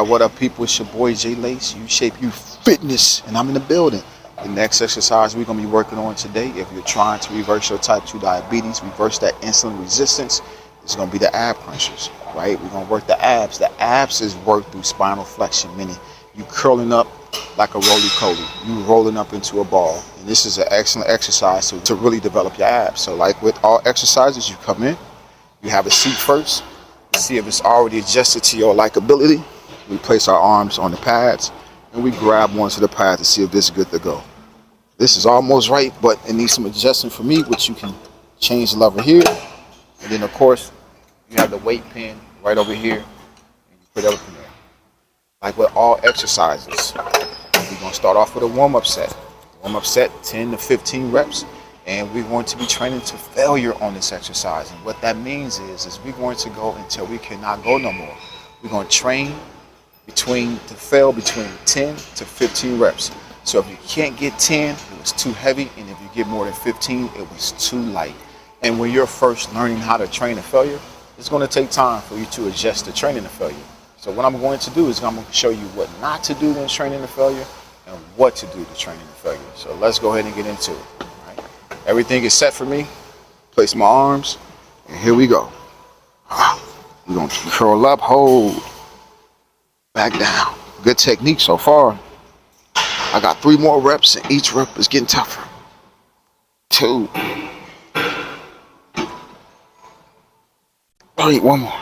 What up, people? It's your boy Jay Lace, You Shape You Fitness, and I'm in the building. The next exercise we're going to be working on today, if you're trying to reverse your type 2 diabetes, reverse that insulin resistance, it's going to be the ab crunchers, right? We're going to work the abs. The abs is worked through spinal flexion, meaning you curling up like a roly-poly. You rolling up into a ball. And this is an excellent exercise to really develop your abs. So like with all exercises, you come in, you have a seat first, see if it's already adjusted to your likability. We place our arms on the pads and we grab onto the pad to see if this is good to go. This is almost right, but it needs some adjustment for me, which you can change the lever here. And then of course, you have the weight pin right over here and you put everything there. Like with all exercises, we're gonna start off with a warm-up set. Warm-up set, 10 to 15 reps. And we're going to be training to failure on this exercise. And what that means is we're going to go until we cannot go no more. We're going to train to fail between 10 to 15 reps. So if you can't get 10, it was too heavy. And if you get more than 15, it was too light. And when you're first learning how to train to failure, it's going to take time for you to adjust to training to failure. So what I'm going to do is I'm going to show you what not to do when training to failure and what to do to training to failure. So let's go ahead and get into it. Everything is set for me. Place my arms, and here we go. We're gonna curl up, hold, back down. Good technique so far. I got 3 more reps, and each rep is getting tougher. 2. 3, 1 more.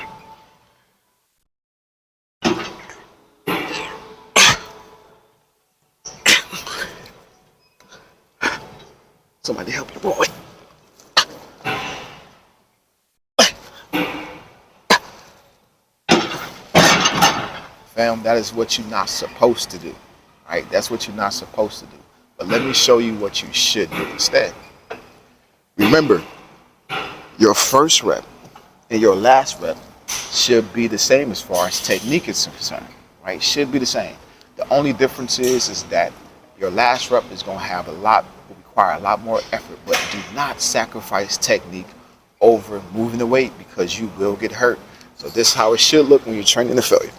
Somebody help your boy. Fam, that is what you're not supposed to do. Right? That's what you're not supposed to do. But let me show you what you should do instead. Remember, your first rep and your last rep should be the same as far as technique is concerned. Right? Should be the same. The only difference is that your last rep is going to have require a lot more effort, but do not sacrifice technique over moving the weight because you will get hurt. So this is how it should look when you're training to failure.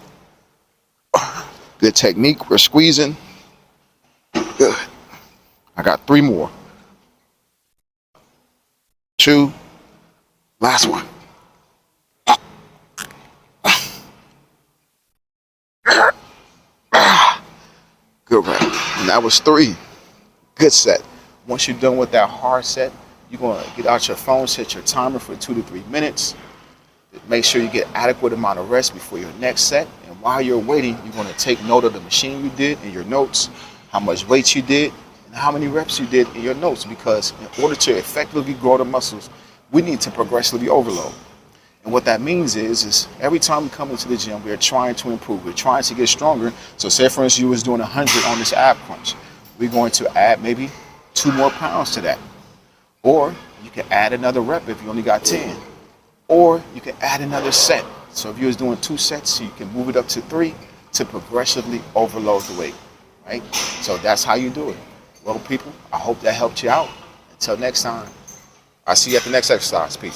Good technique, we're squeezing. Good. I got 3 more. 2. Last one. Good rep. And that was 3. Good set. Once you're done with that hard set, you're going to get out your phone, set your timer for 2 to 3 minutes. Make sure you get adequate amount of rest before your next set. And while you're waiting, you're going to take note of the machine you did in your notes, how much weight you did, and how many reps you did in your notes. Because in order to effectively grow the muscles, we need to progressively overload. And what that means is every time we come into the gym, we're trying to improve. We're trying to get stronger. So say, for instance, you was doing 100 on this ab crunch. We're going to add maybe 2 more pounds to that. Or you can add another rep if you only got 10. Or you can add another set. So if you was doing 2 sets, you can move it up to 3 to progressively overload the weight, right? So that's how you do it. Well, people, I hope that helped you out. Until next time, I'll see you at the next exercise. Peace.